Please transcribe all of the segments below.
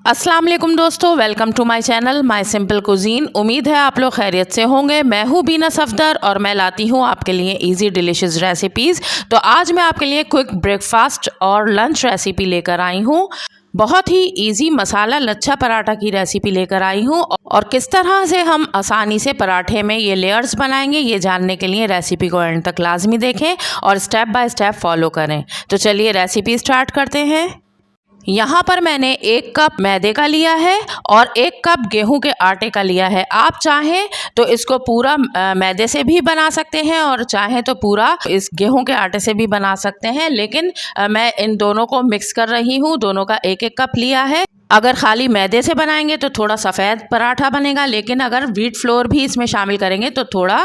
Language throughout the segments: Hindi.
अस्सलाम वालेकुम दोस्तों, welcome to my channel my simple cuisine. उम्मीद है आप लोग खैरियत से होंगे। मैं हूँ बीना सफदर और मैं लाती हूँ आपके लिए इजी डिलीशियस रेसिपीज़। तो आज मैं आपके लिए क्विक ब्रेकफास्ट और लंच रेसिपी लेकर आई हूँ। बहुत ही इजी मसाला लच्छा पराठा की रेसिपी लेकर आई हूँ और किस तरह से हम आसानी से पराठे में ये लेयर्स बनाएंगे, ये जानने के लिए रेसिपी को एंड तक लाजमी देखें और स्टेप बाय स्टेप फॉलो करें। तो चलिए रेसिपी स्टार्ट करते हैं। यहाँ पर मैंने 1 कप मैदे का लिया है और 1 कप गेहूं के आटे का लिया है। आप चाहें तो इसको पूरा मैदे से भी बना सकते हैं और चाहें तो पूरा इस गेहूं के आटे से भी बना सकते हैं, लेकिन मैं इन दोनों को मिक्स कर रही हूँ। दोनों का 1-1 कप लिया है। अगर खाली मैदे से बनाएंगे तो थोड़ा सफ़ेद पराठा बनेगा, लेकिन अगर व्हीट फ्लोर भी इसमें शामिल करेंगे तो थोड़ा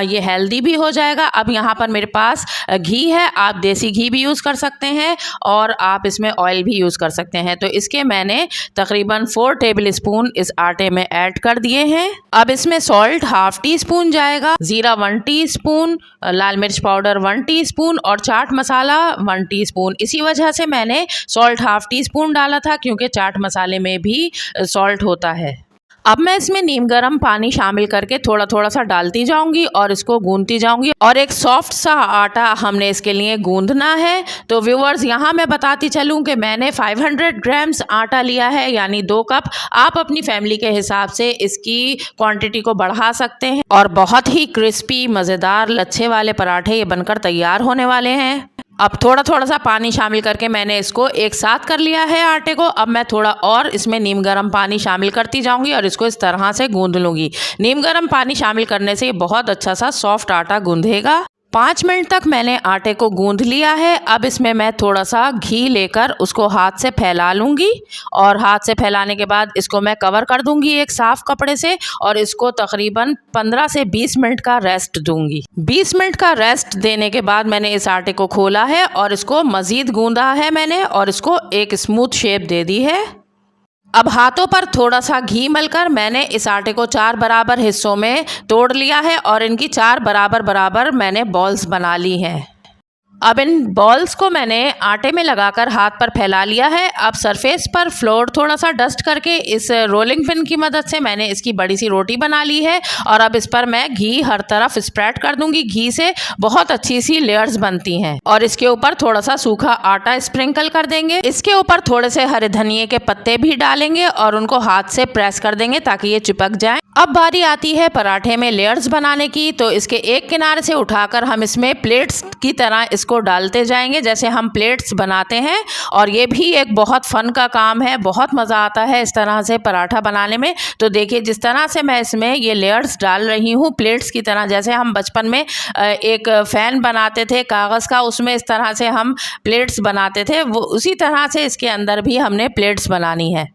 ये हेल्दी भी हो जाएगा। अब यहाँ पर मेरे पास घी है, आप देसी घी भी यूज़ कर सकते हैं और आप इसमें ऑयल भी यूज़ कर सकते हैं। तो इसके मैंने तकरीबन 4 टेबल स्पून इस आटे में ऐड कर दिए हैं। अब इसमें सॉल्ट 1/2 टीस्पून जाएगा, ज़ीरा 1 टीस्पून, लाल मिर्च पाउडर 1 टीस्पून और चाट मसाला 1 टीस्पून। इसी वजह से मैंने सॉल्ट 1/2 टीस्पून डाला था, क्योंकि चाट मसाले में भी सॉल्ट होता है। अब मैं इसमें नीम गर्म पानी शामिल करके थोड़ा थोड़ा सा डालती जाऊंगी और इसको गूंदती जाऊंगी और एक सॉफ्ट सा आटा हमने इसके लिए गूंदना है। तो व्यूअर्स, यहाँ मैं बताती चलूँ कि मैंने 500 ग्राम्स आटा लिया है, यानी 2 कप। आप अपनी फैमिली के हिसाब से इसकी क्वांटिटी को बढ़ा सकते हैं और बहुत ही क्रिस्पी मज़ेदार लच्छे वाले पराठे ये बनकर तैयार होने वाले हैं। अब थोड़ा थोड़ा सा पानी शामिल करके मैंने इसको एक साथ कर लिया है आटे को। अब मैं थोड़ा और इसमें नीम गर्म पानी शामिल करती जाऊंगी और इसको इस तरह से गूंद लूँगी। नीम गर्म पानी शामिल करने से ये बहुत अच्छा सा सॉफ्ट आटा गूंधेगा। 5 मिनट तक मैंने आटे को गूंद लिया है। अब इसमें मैं थोड़ा सा घी लेकर उसको हाथ से फैला लूँगी और हाथ से फैलाने के बाद इसको मैं कवर कर दूँगी एक साफ़ कपड़े से और इसको तकरीबन 15 से 20 मिनट का रेस्ट दूँगी। 20 मिनट का रेस्ट देने के बाद मैंने इस आटे को खोला है और इसको मज़ीद गूंदा है मैंने और इसको एक स्मूथ शेप दे दी है। अब हाथों पर थोड़ा सा घी मलकर मैंने इस आटे को 4 बराबर हिस्सों में तोड़ लिया है और इनकी 4 बराबर मैंने बॉल्स बना ली हैं। अब इन बॉल्स को मैंने आटे में लगाकर हाथ पर फैला लिया है। अब सरफेस पर फ्लोर थोड़ा सा डस्ट करके इस रोलिंग पिन की मदद से मैंने इसकी बड़ी सी रोटी बना ली है और अब इस पर मैं घी हर तरफ स्प्रेड कर दूंगी। घी से बहुत अच्छी सी लेयर्स बनती हैं और इसके ऊपर थोड़ा सा सूखा आटा स्प्रिंकल कर देंगे। इसके ऊपर थोड़े से हरे धनिए के पत्ते भी डालेंगे और उनको हाथ से प्रेस कर देंगे ताकि ये चिपक जाए। अब बारी आती है पराठे में लेयर्स बनाने की। तो इसके एक किनारे से उठाकर हम इसमें प्लेट्स की तरह इसको डालते जाएंगे, जैसे हम प्लेट्स बनाते हैं। और ये भी एक बहुत फ़न का काम है, बहुत मज़ा आता है इस तरह से पराठा बनाने में। तो देखिए, जिस तरह से मैं इसमें ये लेयर्स डाल रही हूँ प्लेट्स की तरह, जैसे हम बचपन में एक फ़ैन बनाते थे कागज़ का, उसमें इस तरह से हम प्लेट्स बनाते थे, वो उसी तरह से इसके अंदर भी हमने प्लेट्स बनानी है।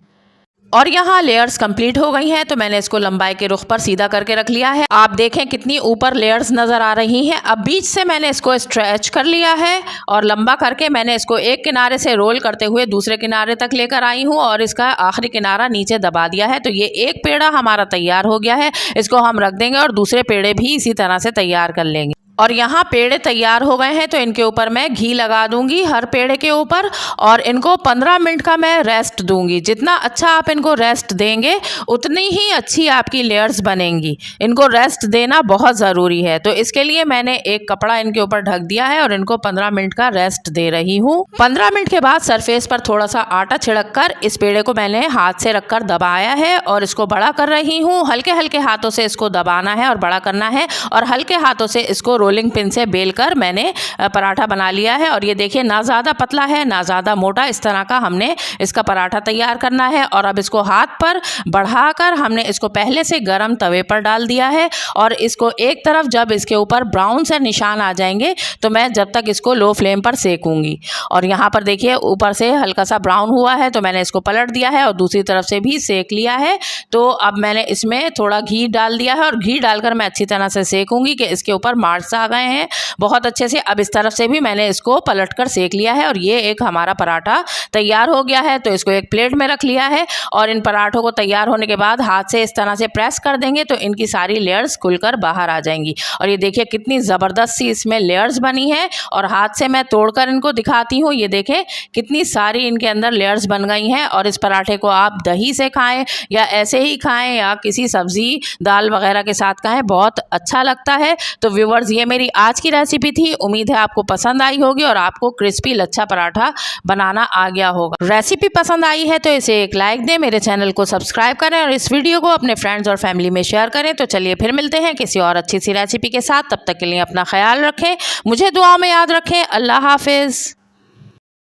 और यहाँ लेयर्स कंप्लीट हो गई हैं, तो मैंने इसको लंबाई के रुख पर सीधा करके रख लिया है। आप देखें कितनी ऊपर लेयर्स नज़र आ रही हैं। अब बीच से मैंने इसको स्ट्रेच कर लिया है और लंबा करके मैंने इसको एक किनारे से रोल करते हुए दूसरे किनारे तक लेकर आई हूँ और इसका आखिरी किनारा नीचे दबा दिया है। तो ये एक पेड़ा हमारा तैयार हो गया है। इसको हम रख देंगे और दूसरे पेड़े भी इसी तरह से तैयार कर लेंगे। और यहाँ पेड़े तैयार हो गए हैं, तो इनके ऊपर मैं घी लगा दूंगी हर पेड़े के ऊपर और इनको 15 मिनट का मैं रेस्ट दूंगी। जितना अच्छा आप इनको रेस्ट देंगे उतनी ही अच्छी आपकी लेयर्स बनेंगी। इनको रेस्ट देना बहुत ज़रूरी है। तो इसके लिए मैंने एक कपड़ा इनके ऊपर ढक दिया है और इनको 15 मिनट का रेस्ट दे रही हूँ। 15 मिनट के बाद सरफेस पर थोड़ा सा आटा छिड़क कर इस पेड़े को मैंने हाथ से रखकर दबाया है और इसको बड़ा कर रही हूँ। हल्के हल्के हाथों से इसको दबाना है और बड़ा करना है और हल्के हाथों से इसको रोलिंग पिन से बेलकर मैंने पराठा बना लिया है। और ये देखिए, ना ज़्यादा पतला है ना ज़्यादा मोटा, इस तरह का हमने इसका पराठा तैयार करना है। और अब इसको हाथ पर बढ़ाकर हमने इसको पहले से गरम तवे पर डाल दिया है और इसको एक तरफ जब इसके ऊपर ब्राउन से निशान आ जाएंगे तो मैं जब तक इसको लो फ्लेम पर सेकूंगी। और यहाँ पर देखिए, ऊपर से हल्का सा ब्राउन हुआ है तो मैंने इसको पलट दिया है और दूसरी तरफ से भी सेक लिया है। तो अब मैंने इसमें थोड़ा घी डाल दिया है और घी डालकर मैं अच्छी तरह से सेकूंगी कि इसके ऊपर मार्च मार्क्स आ गए हैं बहुत अच्छे से। अब इस तरफ से भी मैंने इसको पलट कर सेक लिया है और ये एक हमारा पराठा तैयार हो गया है। तो इसको एक प्लेट में रख लिया है और इन पराठों को तैयार होने के बाद हाथ से इस तरह से प्रेस कर देंगे तो इनकी सारी लेयर्स खुलकर बाहर आ जाएंगी। और ये देखिए कितनी ज़बरदस्त सी इसमें लेयर्स बनी है और हाथ से मैं तोड़कर इनको दिखाती हूँ। ये देखें कितनी सारी इनके अंदर लेयर्स बन गई हैं। और इस पराठे को आप दही से खाएं या ऐसे ही खाएं या किसी सब्जी दाल वगैरह के साथ खाएं, बहुत अच्छा लगता है। तो व्यूअर्स, ये मेरी आज की रेसिपी थी। उम्मीद है आपको पसंद आई होगी और आपको क्रिस्पी लच्छा पराठा बनाना आ गया होगा। रेसिपी पसंद आई है तो इसे एक लाइक दें, मेरे चैनल को सब्सक्राइब करें और इस वीडियो को अपने फ्रेंड्स और फैमिली में शेयर करें। तो चलिए फिर मिलते हैं किसी और अच्छी सी रेसिपी के साथ। तब तक के लिए अपना ख्याल रखें, मुझे दुआ में याद रखें। अल्लाह हाफिज़।